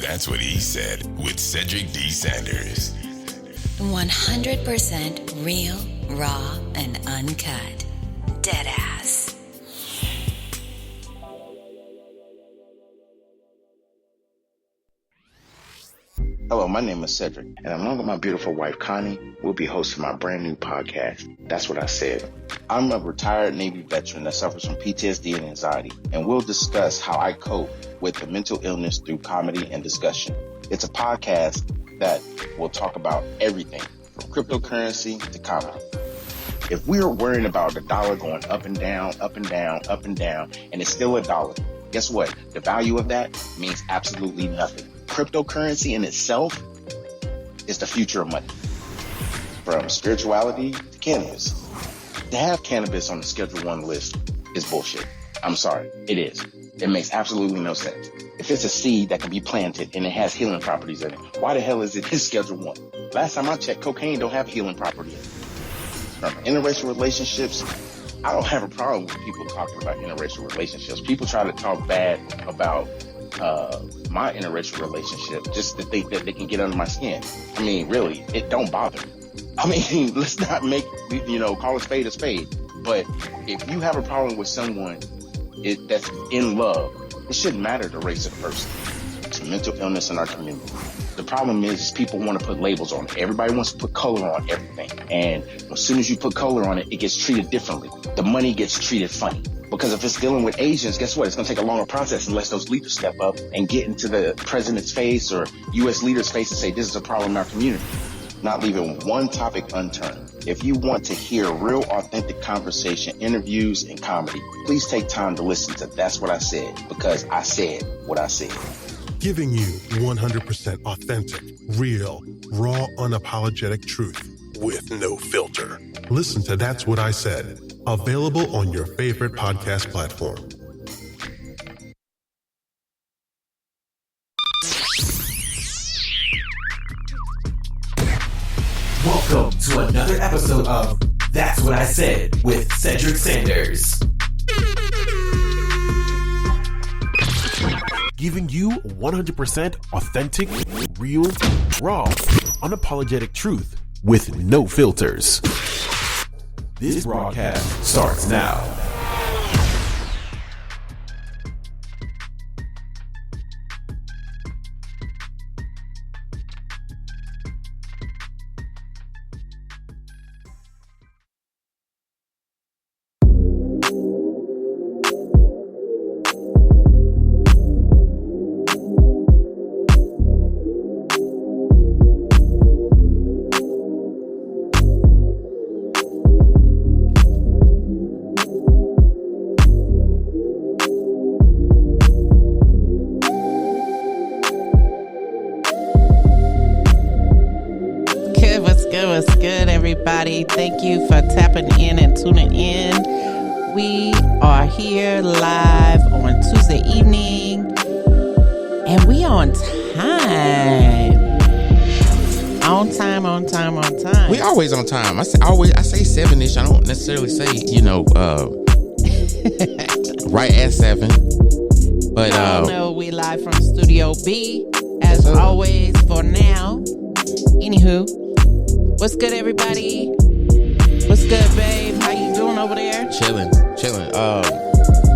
That's What He Said with Cedric D. Sanders. 100% real, raw, and uncut. Deadass. Hello, my name is Cedric, and along with my beautiful wife, Connie, we'll be hosting my brand new podcast, That's What I Said. I'm a retired Navy veteran that suffers from PTSD and anxiety, and we'll discuss how I cope with the mental illness through comedy and discussion. It's a podcast that will talk about everything from cryptocurrency to comedy. If we are worrying about the dollar going up and down, up and down, up and down, and it's still a dollar, guess what? The value of that means absolutely nothing. Cryptocurrency in itself is the future of money. From spirituality to cannabis. To have cannabis on the Schedule 1 list is bullshit. I'm sorry, it is. It makes absolutely no sense. If it's a seed that can be planted and it has healing properties in it, why the hell is it in Schedule 1? Last time I checked, cocaine don't have healing property in it. From interracial relationships, I don't have a problem with people talking about interracial relationships. People try to talk bad about my interracial relationship just to think that they can get under my skin. I mean, really, it don't bother me. I mean, let's not make, call a spade a spade. But if you have a problem with someone that's in love, it shouldn't matter the race of the person. It's a mental illness in our community. The problem is people want to put labels on it. Everybody wants to put color on everything. And as soon as you put color on it, it gets treated differently. The money gets treated funny. Because if it's dealing with Asians, guess what? It's going to take a longer process unless those leaders step up and get into the president's face or U.S. leaders' face and say, this is a problem in our community. Not leaving one topic unturned. If you want to hear real, authentic conversation, interviews, and comedy, please take time to listen to That's What I Said, because I said what I said. Giving you 100% authentic, real, raw, unapologetic truth with no filter. Listen to That's What I Said. Available on your favorite podcast platform. Welcome to another episode of That's What I Said with Cedric Sanders. Giving you 100% authentic, real, raw, unapologetic truth with no filters. This broadcast starts now. What's good, everybody? Thank you for tapping in and tuning in. We are here live on Tuesday evening, and we on time. On time. We always on time. I say 7-ish. I don't necessarily say, right at 7. But no, we live from Studio B as always for now. Anywho, what's good, everybody? What's good, babe? How you doing over there? Chilling.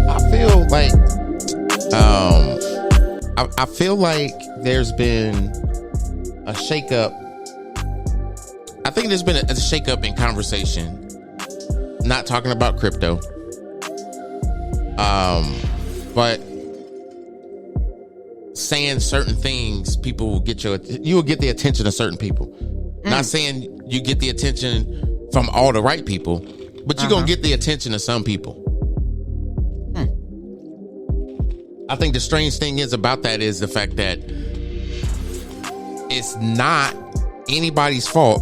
I feel like I feel like there's been a shakeup. I think there's been a shakeup in conversation. Not talking about crypto. But saying certain things, people will you will get the attention of certain people. Not saying you get the attention from all the right people, but you're going to get the attention of some people. I think the strange thing is about that is the fact that it's not anybody's fault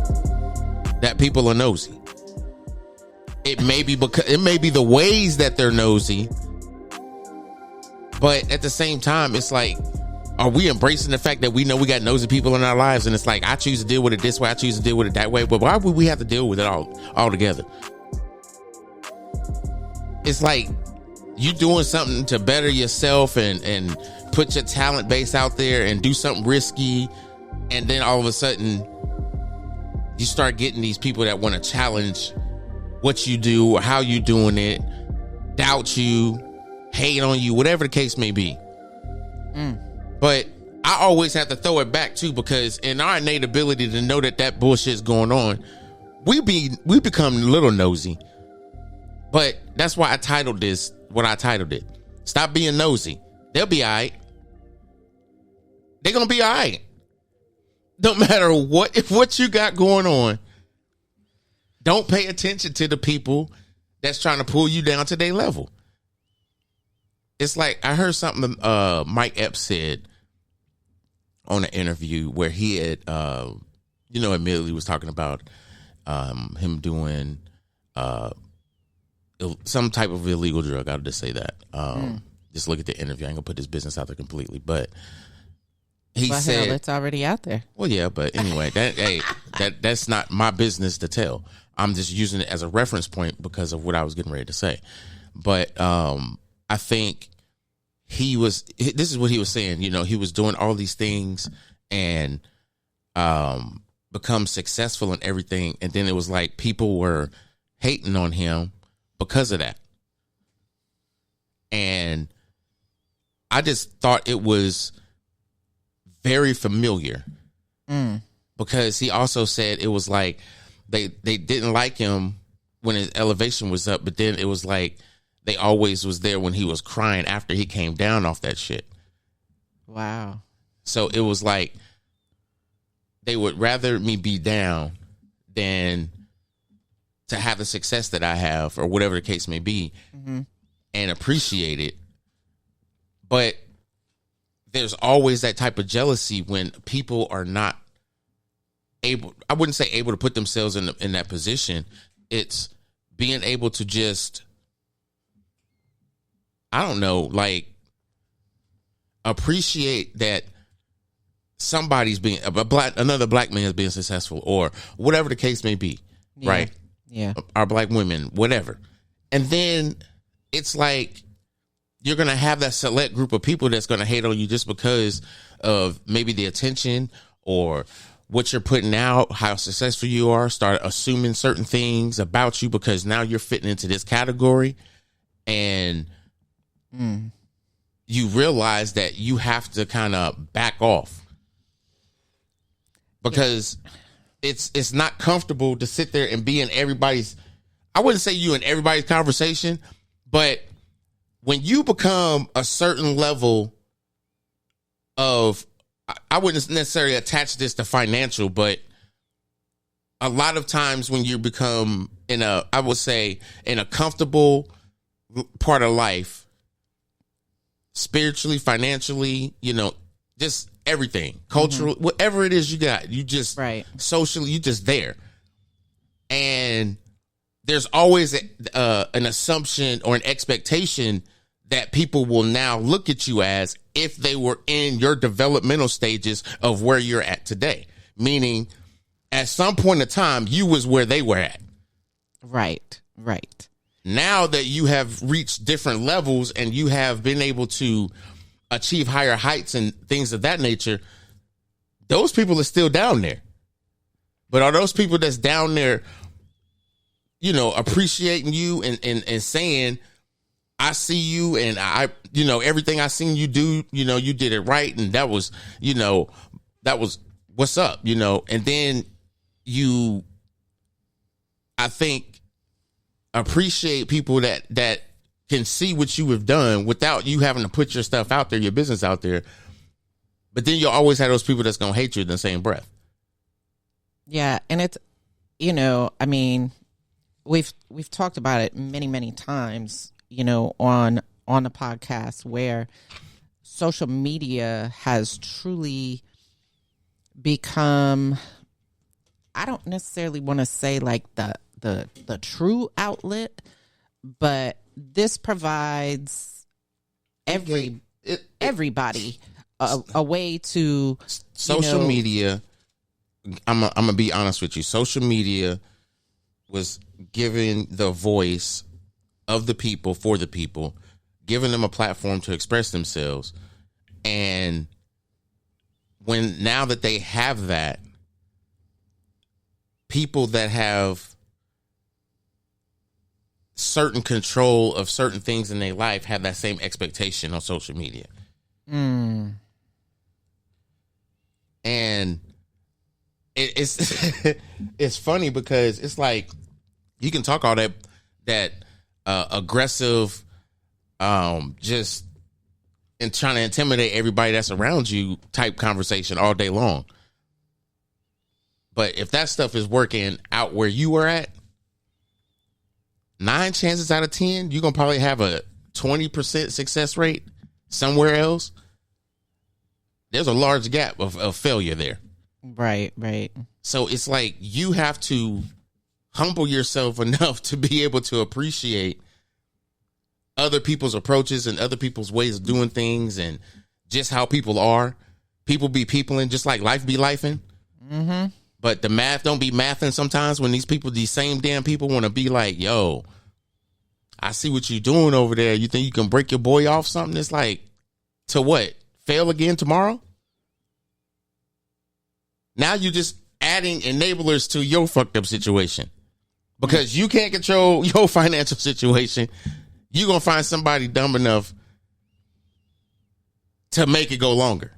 that people are nosy. It may be the ways that they're nosy, but at the same time, it's like, are we embracing the fact that we know we got nosy people in our lives, and it's like, I choose to deal with it this way, I choose to deal with it that way, but why would we have to deal with it all together? It's like you doing something to better yourself and put your talent base out there and do something risky, and then all of a sudden you start getting these people that want to challenge what you do or how you doing it, doubt you, hate on you, whatever the case may be. But I always have to throw it back too, because in our innate ability to know that bullshit's going on, we become a little nosy. But that's why I titled this what I titled it. Stop being nosy. They'll be all right. They're gonna be all right. Don't matter what you got going on. Don't pay attention to the people that's trying to pull you down to their level. It's like I heard something Mike Epps said on an interview where he had, immediately was talking about him doing some type of illegal drug. I'll just say that. Just look at the interview. I ain't gonna put his business out there completely, but he said it's already out there. Well, yeah, but anyway, that's not my business to tell. I'm just using it as a reference point because of what I was getting ready to say. But I think this is what he was saying. He was doing all these things and become successful in everything, and then it was like people were hating on him because of that. And I just thought it was very familiar because he also said it was like they didn't like him when his elevation was up, but then it was like they always was there when he was crying after he came down off that shit. Wow. So it was like they would rather me be down than to have the success that I have or whatever the case may be and appreciate it. But there's always that type of jealousy when people are not able, I wouldn't say able to put themselves in that position. It's being able to just, I don't know, like appreciate that somebody's being another black man is being successful or whatever the case may be. Yeah. Right. Yeah. Our black women, whatever. And then it's like, you're going to have that select group of people that's going to hate on you just because of maybe the attention or what you're putting out, how successful you are, start assuming certain things about you because now you're fitting into this category. And you realize that you have to kind of back off because it's not comfortable to sit there and be in everybody's, I wouldn't say you in everybody's conversation, but when you become a certain level of, I wouldn't necessarily attach this to financial, but a lot of times when you become I would say in a comfortable part of life, spiritually, financially, just everything, cultural, whatever it is you got, you just socially, you just there. And there's always an assumption or an expectation that people will now look at you as if they were in your developmental stages of where you're at today. Meaning, at some point in time, you was where they were at. Right. Now that you have reached different levels and you have been able to achieve higher heights and things of that nature, those people are still down there. But are those people that's down there, appreciating you and saying, I see you and I, everything I seen you do, you did it right. And that was what's up, and then you, I think, appreciate people that can see what you have done without you having to put your stuff out there, your business out there. But then you'll always have those people that's going to hate you in the same breath. Yeah. And it's, I mean, we've talked about it many, many times, on the podcast where social media has truly become, I don't necessarily want to say like the true outlet, but this provides everybody a way to social media. I'm gonna be honest with you. Social media was giving the voice of the people for the people giving them a platform to express themselves. And now that they have that, people that have certain control of certain things in their life have that same expectation on social media. And it's it's funny because it's like you can talk all that aggressive, just and trying to intimidate everybody that's around you type conversation all day long. But if that stuff is working out where you were at, 9 chances out of 10, you're going to probably have a 20% success rate somewhere else. There's a large gap of failure there. Right. So it's like you have to humble yourself enough to be able to appreciate other people's approaches and other people's ways of doing things and just how people are. People be peopling just like life be lifing. Mm-hmm. But the math don't be mathing sometimes when these same damn people want to be like, yo, I see what you're doing over there. You think you can break your boy off something? It's like, to what? Fail again tomorrow? Now you're just adding enablers to your fucked up situation. Because you can't control your financial situation. You're going to find somebody dumb enough to make it go longer.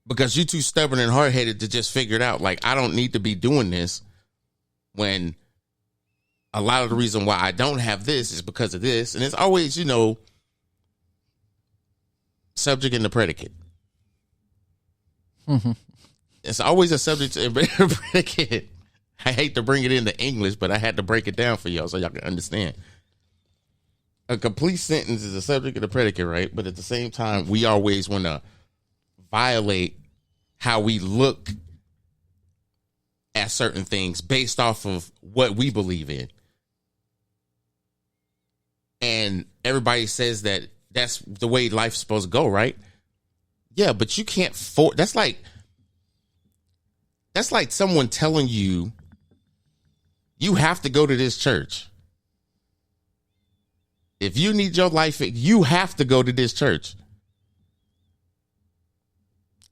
Because you're too stubborn and hard-headed to just figure it out. Like, I don't need to be doing this when a lot of the reason why I don't have this is because of this. And it's always, subject and the predicate. Mm-hmm. It's always a subject and predicate. I hate to bring it into English, but I had to break it down for y'all so y'all can understand. A complete sentence is a subject and a predicate, right? But at the same time, we always want to violate how we look at certain things based off of what we believe in. And everybody says that that's the way life's supposed to go, right? Yeah, but you can't that's like someone telling you you have to go to this church. If you need your life, you have to go to this church.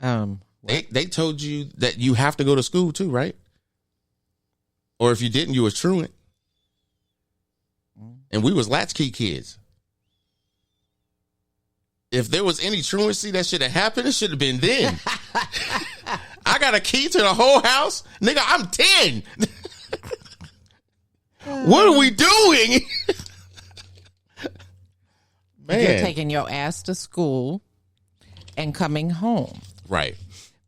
They told you that you have to go to school too, right? Or if you didn't, you was truant. And we was latchkey kids. If there was any truancy that should have happened, it should have been then. I got a key to the whole house. Nigga, I'm 10. What are we doing? Man. You're taking your ass to school and coming home. Right.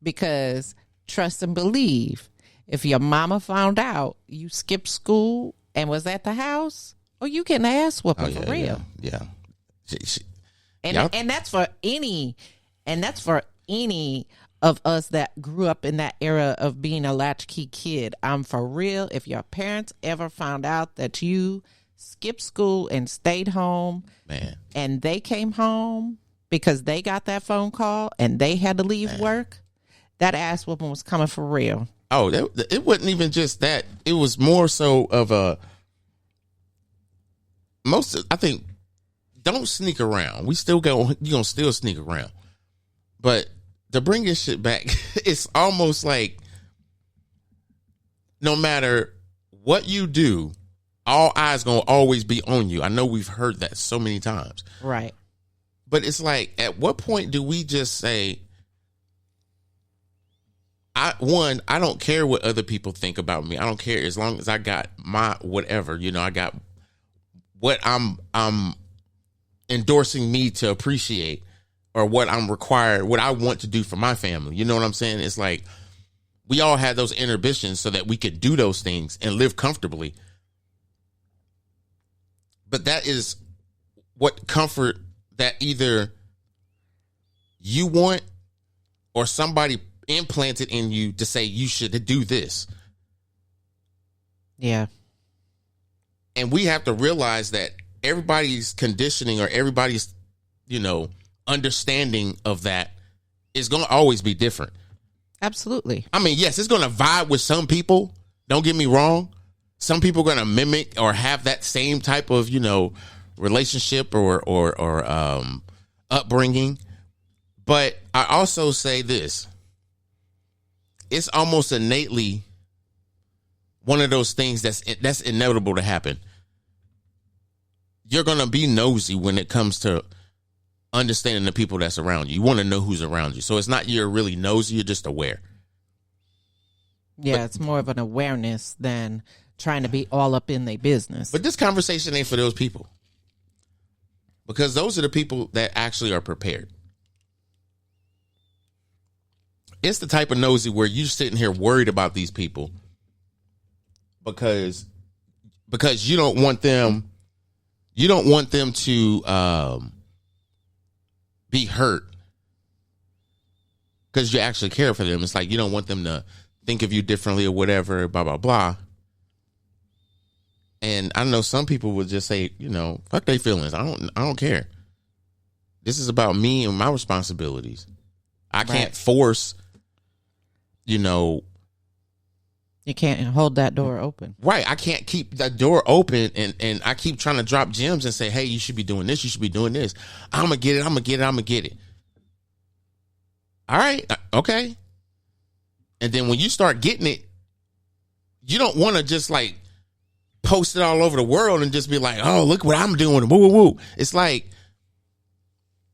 Because trust and believe, if your mama found out you skipped school and was at the house, you getting an ass whooping for real. Yeah. And that's for any of us that grew up in that era of being a latchkey kid. I'm for real. If your parents ever found out that you skipped school and stayed home, man, and they came home because they got that phone call and they had to leave work, that ass whooping was coming for real. Oh, it wasn't even just that. It was more so of I think, don't sneak around. You're going to still sneak around. But to bring this shit back, it's almost like no matter what you do, all eyes going to always be on you. I know we've heard that so many times. Right. But it's like, at what point do we just say, I don't care what other people think about me. I don't care as long as I got my whatever, I got what I'm endorsing me to appreciate, or what I'm required, what I want to do for my family. You know what I'm saying? It's like we all had those inhibitions so that we could do those things and live comfortably. But that is what comfort that either you want or somebody implanted in you to say you should do this. Yeah. And we have to realize that everybody's conditioning or everybody's, understanding of that is going to always be different. Absolutely. I mean, yes, it's going to vibe with some people. Don't get me wrong. Some people are going to mimic or have that same type of, relationship or upbringing. But I also say this. It's almost innately one of those things that's inevitable to happen. You're going to be nosy when it comes to understanding the people that's around you. You want to know who's around you. So it's not you're really nosy, you're just aware. Yeah, it's more of an awareness than trying to be all up in their business. But this conversation ain't for those people. Because those are the people that actually are prepared. It's the type of nosy where you're sitting here worried about these people because you don't want them to be hurt because you actually care for them. It's like you don't want them to think of you differently or whatever, blah, blah, blah. And I know some people would just say, fuck their feelings. I don't care. This is about me and my responsibilities. I can't force, you can't hold that door open. Right. I can't keep that door open and I keep trying to drop gems and say, hey, you should be doing this. You should be doing this. I'm going to get it. All right. Okay. And then when you start getting it, you don't want to just like post it all over the world and just be like, oh, look what I'm doing. Woo, woo, woo. It's like,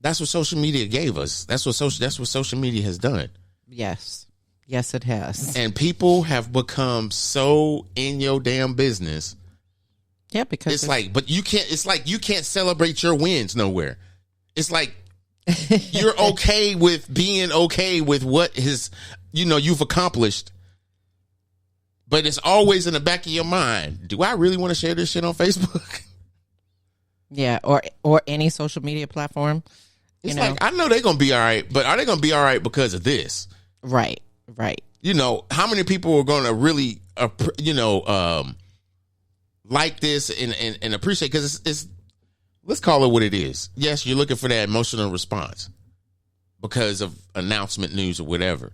that's what social media gave us. That's what social media has done. Yes. Yes, it has. And people have become so in your damn business. Yeah, because it's like, but you can't celebrate your wins nowhere. It's like you're okay with being okay with what you've accomplished. But it's always in the back of your mind. Do I really want to share this shit on Facebook? Yeah, or any social media platform. It's like, I know they're going to be all right, but are they going to be all right because of this? Right. How many people are going to really, like this and appreciate, because it's, let's call it what it is. Yes, you're looking for that emotional response because of announcement news or whatever.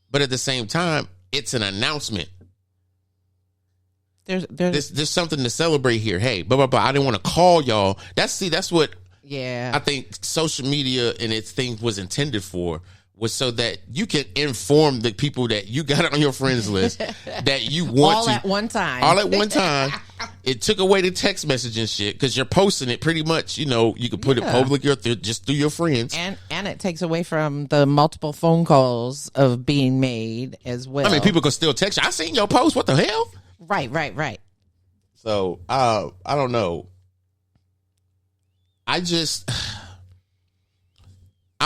But at the same time, it's an announcement. There's something to celebrate here. Hey, blah, blah, blah. I didn't want to call y'all. That's what I think social media and its thing was intended for, was so that you can inform the people that you got on your friends list that you want all at one time. All at one time. It took away the text messaging shit because you're posting it pretty much, you can put it public or just through your friends. And it takes away from the multiple phone calls of being made as well. I mean, people can still text you. I seen your post. What the hell? Right. So, I don't know. I'm going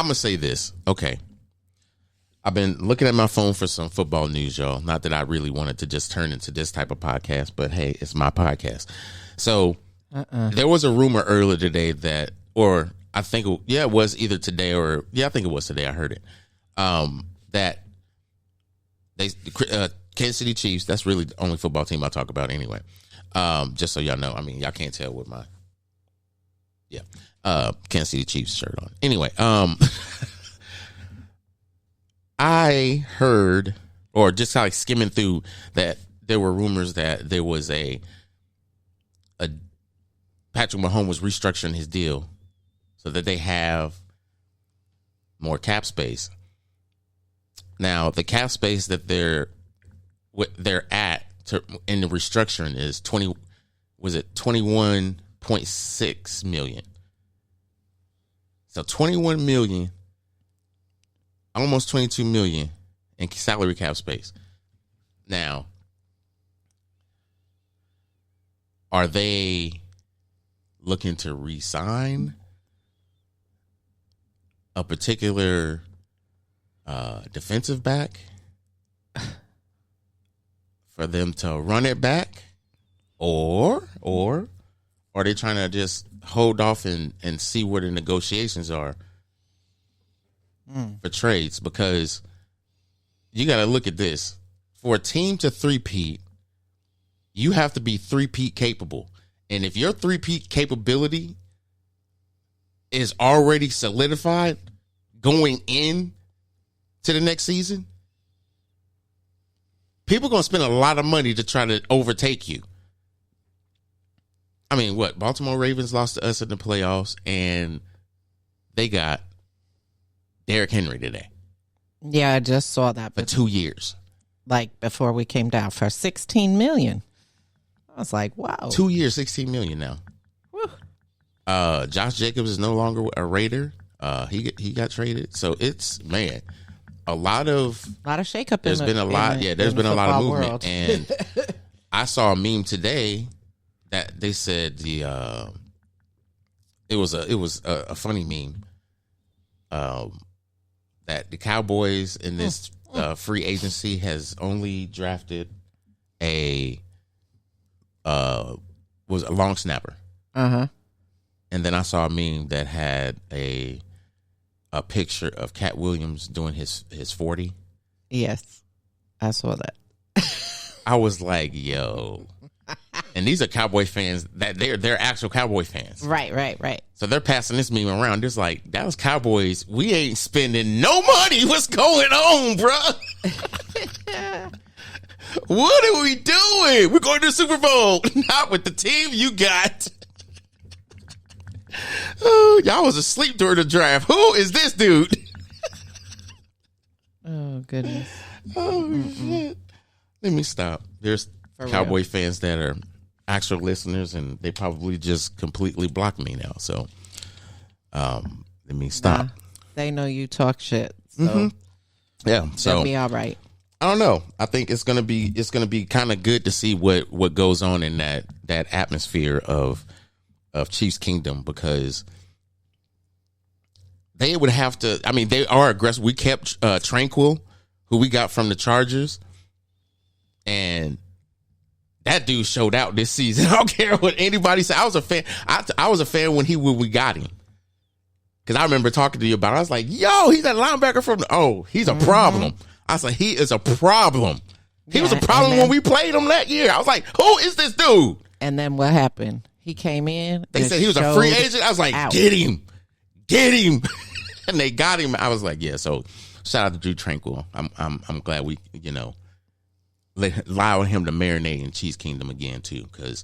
to say this. Okay. I've been looking at my phone for some football news, y'all. Not that I really wanted to just turn into this type of podcast, but hey, it's my podcast. So there was a rumor earlier today that, or I think, it was either today or, I think it was today. I heard it. That Kansas City Chiefs, that's really the only football team I talk about anyway. Just so y'all know. I mean, y'all can't tell with my, Kansas City Chiefs shirt on. Anyway, I heard, or just like skimming through, that there were rumors that there was a Patrick Mahomes was restructuring his deal so that they have more cap space. Now, the cap space that they're at in the restructuring is 21.6 million. So 21 million, almost 22 million in salary cap space. Now, are they looking to re-sign a particular defensive back for them to run it back? Or are they trying to just hold off and see where the negotiations are for trades? Because you got to look at this. For a team to three-peat, you have to be three-peat capable. And if your three-peat capability is already solidified going in to the next season, people are going to spend a lot of money to try to overtake you. I mean, what? Baltimore Ravens lost to us in the playoffs, and they got Derrick Henry today. Yeah, I just saw that. For 2 years. Like before we came down for $16 million. I was like, wow. 2 years, $16 million now. Whew. Josh Jacobs is no longer a Raider. He got traded. So it's, man, a lot of shakeup. There's been a lot. There's been a lot of movement. World. And I saw a meme today that they said it was a funny meme that the Cowboys in this free agency has only drafted a long snapper. Uh-huh. And then I saw a meme that had a picture of Cat Williams doing his 40. Yes, I saw that. I was like, yo. And these are Cowboy fans that they're actual Cowboy fans. Right. So they're passing this meme around. There's like, Dallas Cowboys, we ain't spending no money. What's going on, bro? What are we doing? We're going to the Super Bowl. Not with the team you got. Oh, y'all was asleep during the draft. Who is this dude? Oh, goodness. Oh, shit. Let me stop. There's Cowboy fans that are actual listeners, and they probably just completely blocked me now. So, let me stop. They know you talk shit. So yeah, so it'll be all right. I don't know. I think it's gonna be kind of good to see what goes on in that atmosphere of Chiefs Kingdom, because they would have to. I mean, they are aggressive. We kept Tranquil, who we got from the Chargers, and that dude showed out this season. I don't care what anybody said. I was a fan. I was a fan when we got him, because I remember talking to you about it. I was like, yo, he's that linebacker from he's a problem. I was like, he is a problem. He was a problem when we played him that year. I was like, who is this dude? And then what happened? He came in. They said he was a free agent. I was like, get him. And they got him. I was like, yeah. So shout out to Drew Tranquil. I'm glad we, allowing him to marinate in Chiefs Kingdom again too, because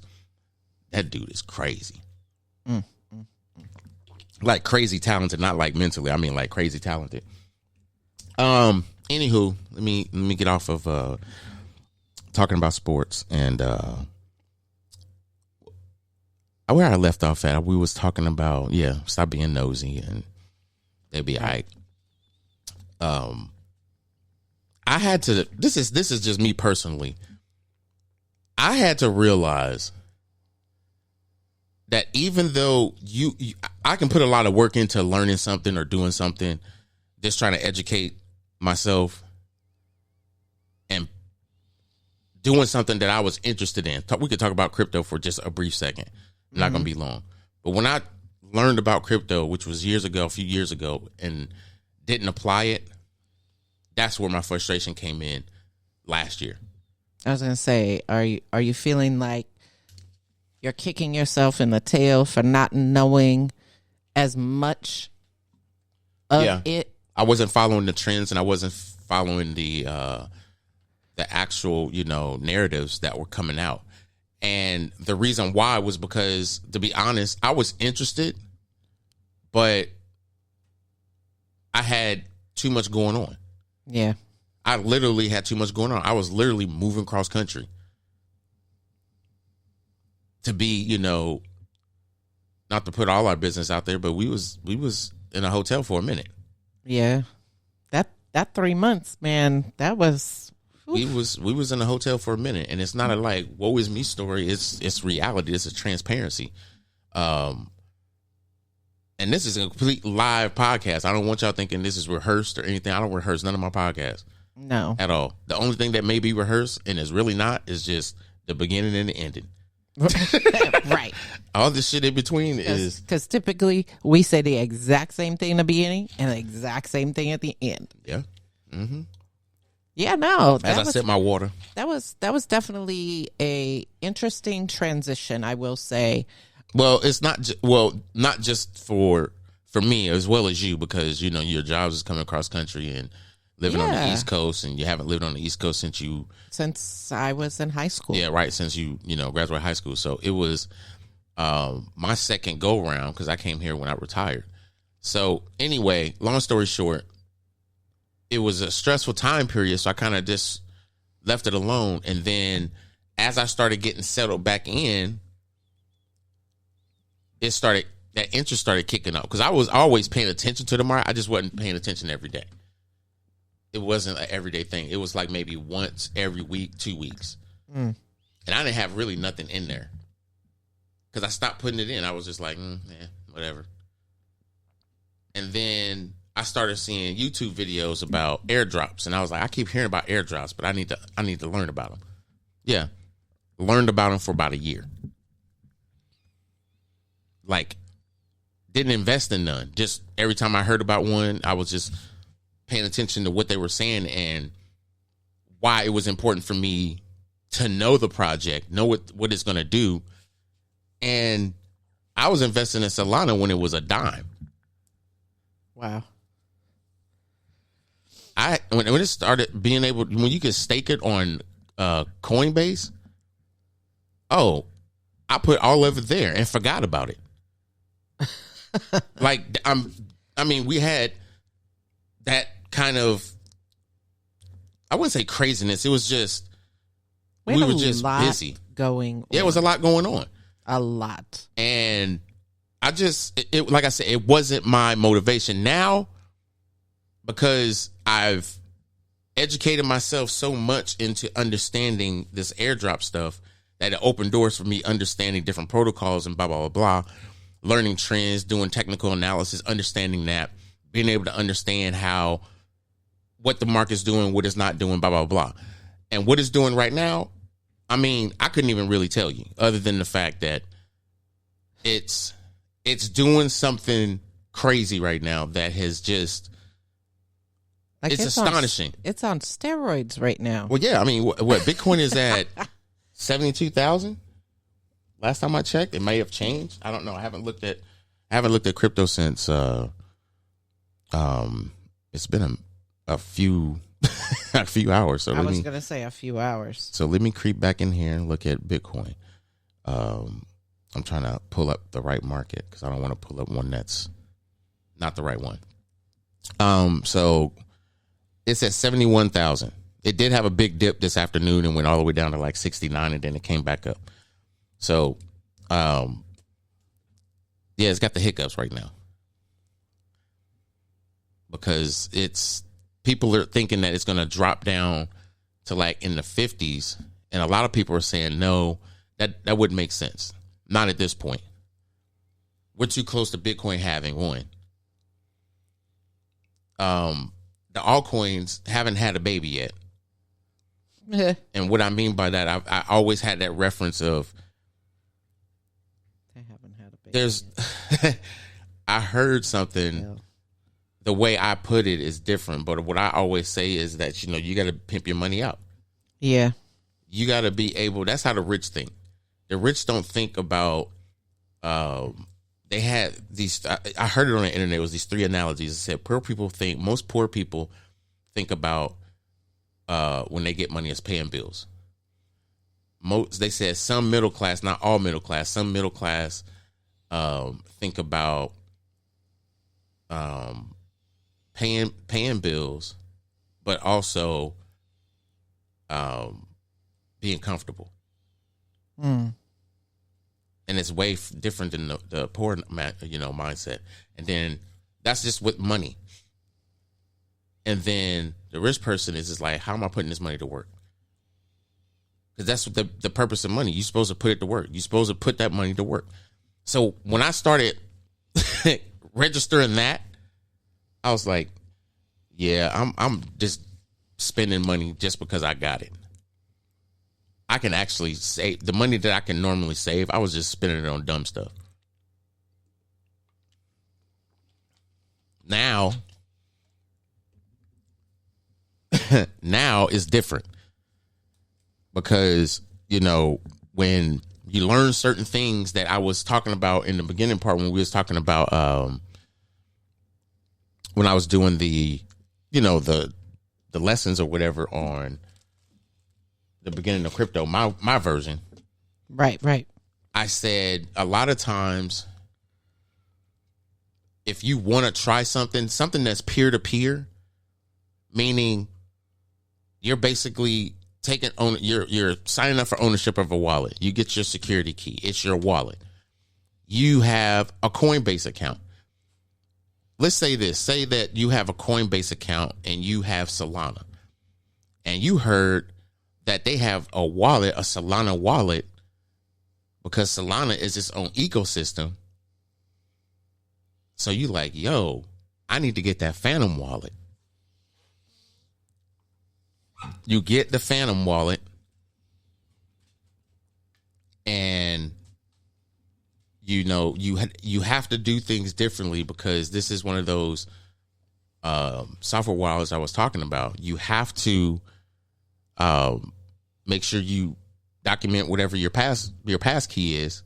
that dude is crazy. Like crazy talented, not like mentally. I mean like crazy talented. Anywho, let me get off of talking about sports, and where I left off at, we was talking about stop being nosy and it'll be all right. I had to. This is just me personally. I had to realize that even though I can put a lot of work into learning something or doing something, just trying to educate myself and doing something that I was interested in. We could talk about crypto for just a brief second. Not going to be long. But when I learned about crypto, which was a few years ago, and didn't apply it, that's where my frustration came in last year. I was going to say, are you feeling like you're kicking yourself in the tail for not knowing as much of it? I wasn't following the trends, and I wasn't following the actual, narratives that were coming out. And the reason why was because, to be honest, I was interested, but I had too much going on. Yeah. I literally had too much going on. I was literally moving cross country to be, not to put all our business out there, but we was in a hotel for a minute. Yeah. That 3 months, man, that was... We was in a hotel for a minute, and it's not a like woe is me story. It's reality. It's a transparency. And this is a complete live podcast. I don't want y'all thinking this is rehearsed or anything. I don't rehearse none of my podcasts. No. At all. The only thing that may be rehearsed and is really not is just the beginning and the ending. Right. All this shit in between is... Because typically we say the exact same thing in the beginning and the exact same thing at the end. Yeah. Mm-hmm. Yeah, no. As I sip my water. That was definitely a interesting transition, I will say. Well, it's not not just for me as well as you, because your job is coming across country and living on the East Coast, and you haven't lived on the East Coast since I was in high school. Yeah, right. Since you graduated high school, so it was my second go round, because I came here when I retired. So anyway, long story short, it was a stressful time period, so I kind of just left it alone. And then as I started getting settled back in, that interest started kicking up, because I was always paying attention to the market. I just wasn't paying attention every day. It wasn't an everyday thing. It was like maybe once every week, 2 weeks. And I didn't have really nothing in there, because I stopped putting it in. I was just like, whatever. And then I started seeing YouTube videos about airdrops, and I was like, I keep hearing about airdrops, but I need to learn about them. Yeah, learned about them for about a year. Like, didn't invest in none. Just every time I heard about one, I was just paying attention to what they were saying and why it was important for me to know the project, know what it's going to do. And I was investing in Solana when it was a dime. Wow. When it started being able, when you could stake it on Coinbase, I put all of it there and forgot about it. We had that kind of, I wouldn't say craziness. It was just, we were just busy. Yeah, it was a lot going on. A lot. And I just, like I said, it wasn't my motivation. Now, because I've educated myself so much into understanding this airdrop stuff, that it opened doors for me understanding different protocols and blah, blah, blah, blah, learning trends, doing technical analysis, understanding that, being able to understand what the market's doing, what it's not doing, blah, blah, blah. And what it's doing right now, I mean, I couldn't even really tell you, other than the fact that it's doing something crazy right now that has just, it's astonishing. It's on steroids right now. Well, yeah, I mean, what Bitcoin is at 72,000. Last time I checked, it may have changed. I don't know. I haven't looked at crypto since it's been a few a few hours. So I was gonna say a few hours. So let me creep back in here and look at Bitcoin. I'm trying to pull up the right market, because I don't want to pull up one that's not the right one. So it's at 71,000. It did have a big dip this afternoon and went all the way down to like 69, and then it came back up. So, yeah, it's got the hiccups right now, because people are thinking that it's going to drop down to like in the 50s. And a lot of people are saying, no, that wouldn't make sense. Not at this point. We're too close to Bitcoin having one. The altcoins haven't had a baby yet. And what I mean by that, I always had that reference of, they haven't had a baby yet. I heard something. Yeah. The way I put it is different, but what I always say is that, you got to pimp your money out. Yeah. You got to be able, that's how the rich think. The rich don't think about, they had these, I heard it on the internet, it was these three analogies. It said most poor people think about when they get money as paying bills. They said some middle class, not all middle class, some middle class think about paying bills, but also being comfortable. And it's way different than the poor, mindset. And then that's just with money. And then the rich person is just like, how am I putting this money to work? Because that's what the purpose of money. You're supposed to put it to work. You're supposed to put that money to work. So when I started registering that, I was like, yeah, I'm just spending money just because I got it. I can actually save the money that I can normally save. I was just spending it on dumb stuff. Now it's different, because, when you learn certain things that I was talking about in the beginning part, when we was talking about, when I was doing the lessons or whatever on the beginning of crypto, my version. Right. I said a lot of times, if you want to try something that's peer to peer, meaning you're basically you're signing up for ownership of a wallet. You get your security key. It's your wallet. You have a Coinbase account. Let's say that you have a Coinbase account and you have Solana, and you heard that they have a wallet, a Solana wallet, because Solana is its own ecosystem. So you like, yo, I need to get that Phantom wallet. You get the Phantom wallet, and you have to do things differently, because this is one of those software wallets I was talking about. You have to make sure you document whatever your pass key is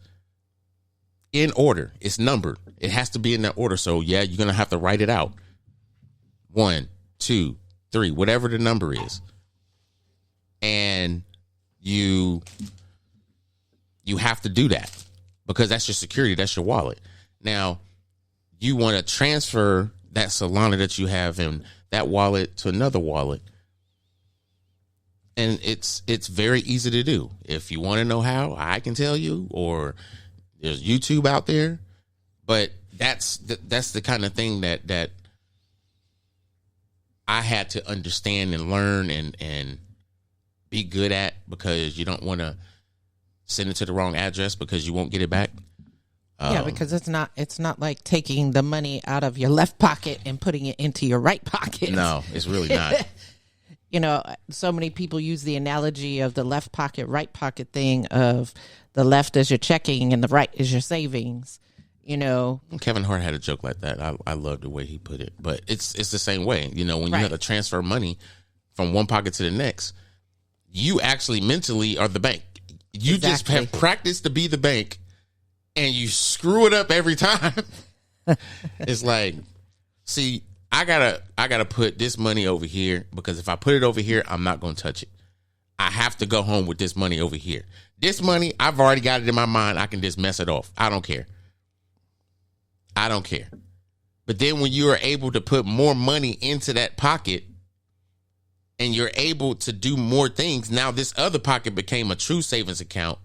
in order. It's numbered. It has to be in that order. So yeah, you're gonna have to write it out. 1, 2, 3, whatever the number is. And you have to do that, because that's your security, that's your wallet. Now, you want to transfer that Solana that you have in that wallet to another wallet. And it's very easy to do. If you want to know how, I can tell you, or there's YouTube out there. But that's the kind of thing that I had to understand and learn and be good at, because you don't want to send it to the wrong address because you won't get it back. Because it's not like taking the money out of your left pocket and putting it into your right pocket. No, it's really not. So many people use the analogy of the left pocket, right pocket thing, of the left is your checking and the right is your savings. Kevin Hart had a joke like that. I love the way he put it, but it's the same way. When you have to transfer money from one pocket to the next, you actually mentally are the bank. You just have practiced to be the bank, and you screw it up every time. It's like, see, I gotta put this money over here, because if I put it over here, I'm not gonna touch it. I have to go home with this money over here. This money, I've already got it in my mind. I can just mess it off. I don't care. But then when you are able to put more money into that pocket, and you're able to do more things, now this other pocket became a true savings account,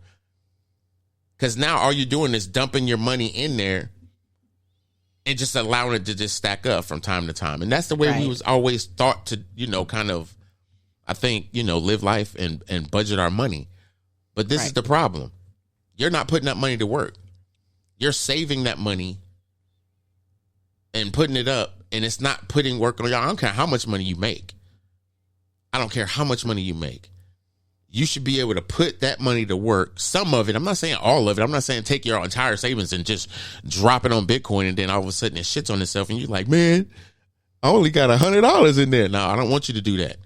because now all you're doing is dumping your money in there and just allowing it to just stack up from time to time. And that's the way we was always thought to, kind of, I think, live life and budget our money. But this is the problem. You're not putting that money to work. You're saving that money and putting it up, and it's not putting work on y'all. I don't care how much money you make. I don't care how much money you make. You should be able to put that money to work. Some of it, I'm not saying all of it. I'm not saying take your entire savings and just drop it on Bitcoin, and then all of a sudden it shits on itself and you're like, man, I only got $100 in there. No, I don't want you to do that.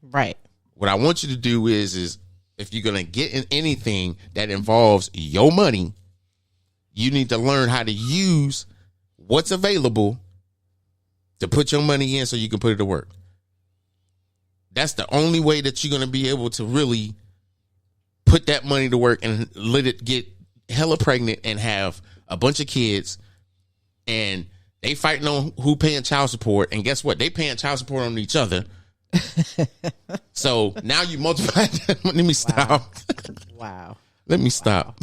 Right. What I want you to do is if you're going to get in anything that involves your money, you need to learn how to use what's available to put your money in so you can put it to work. That's the only way that you're going to be able to really put that money to work and let it get hella pregnant and have a bunch of kids, and they fighting on who paying child support. And guess what? They paying child support on each other. So now you multiply. Let me stop. Wow. Let me stop.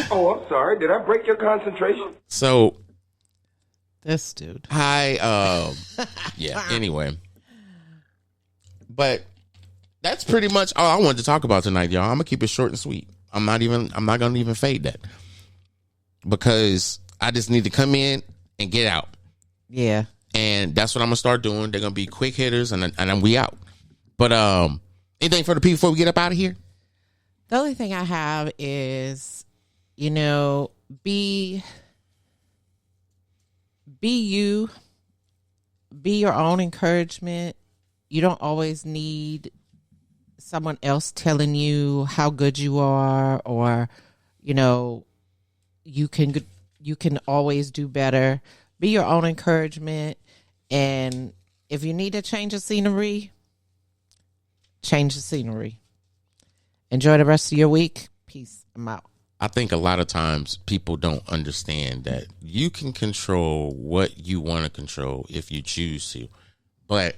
Oh, I'm sorry. Did I break your concentration? So this dude. Anyway. But that's pretty much all I wanted to talk about tonight, y'all. I'm gonna keep it short and sweet. I'm not gonna even fade that, because I just need to come in and get out. Yeah. And that's what I'm gonna start doing. They're gonna be quick hitters, and then we out. But anything for the people before we get up out of here? The only thing I have is, be you, be your own encouragement. You don't always need someone else telling you how good you are, or, you can always do better. Be your own encouragement. And if you need to change the scenery, change the scenery. Enjoy the rest of your week. Peace. I'm out. I think a lot of times people don't understand that you can control what you want to control if you choose to, but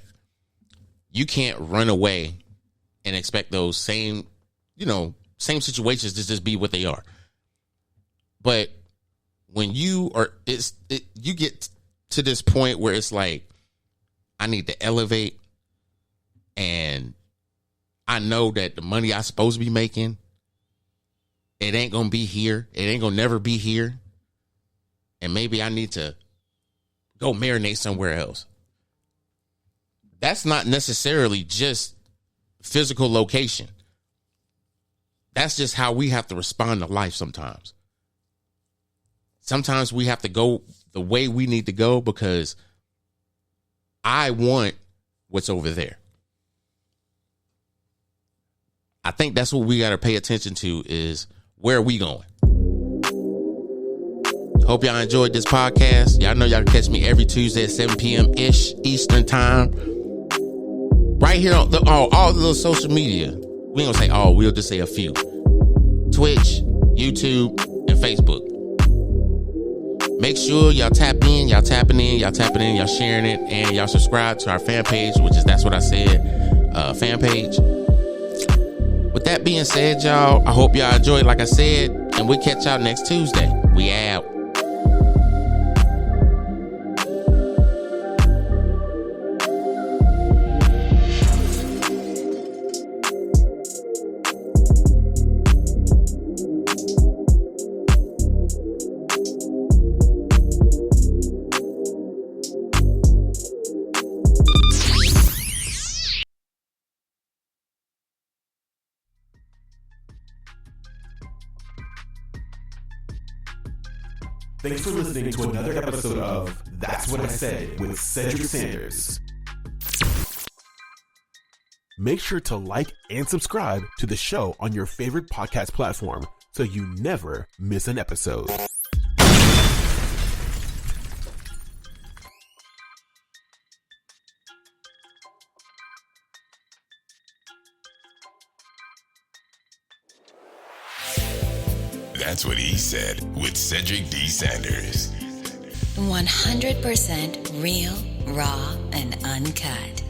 you can't run away and expect those same situations to just be what they are. But when you get to this point where it's like, I need to elevate, and I know that the money I'm supposed to be making, it ain't gonna be here. It ain't gonna never be here. And maybe I need to go marinate somewhere else. That's not necessarily just physical location. That's just how we have to respond to life sometimes. Sometimes we have to go the way we need to go because I want what's over there. I think that's what we got to pay attention to is, where are we going? Hope y'all enjoyed this podcast. Y'all know y'all can catch me every Tuesday at 7 p.m. Eastern time. Right here on all the little social media. We ain't gonna say all, we'll just say a few. Twitch, YouTube, and Facebook. Make sure y'all tapping in, y'all sharing it, and y'all subscribe to our fan page, which is That's What I Said fan page. With that being said, y'all, I hope y'all enjoyed, like I said, and we'll catch y'all next Tuesday. We out. Thanks for listening to another episode of That's What I Said with Cedric Sanders. Make sure to like and subscribe to the show on your favorite podcast platform so you never miss an episode. That's What He Said with Cedric D. Sanders. 100% real, raw, and uncut.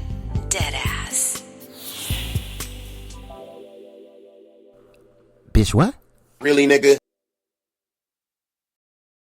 Deadass. Bitch, what? Really, nigga?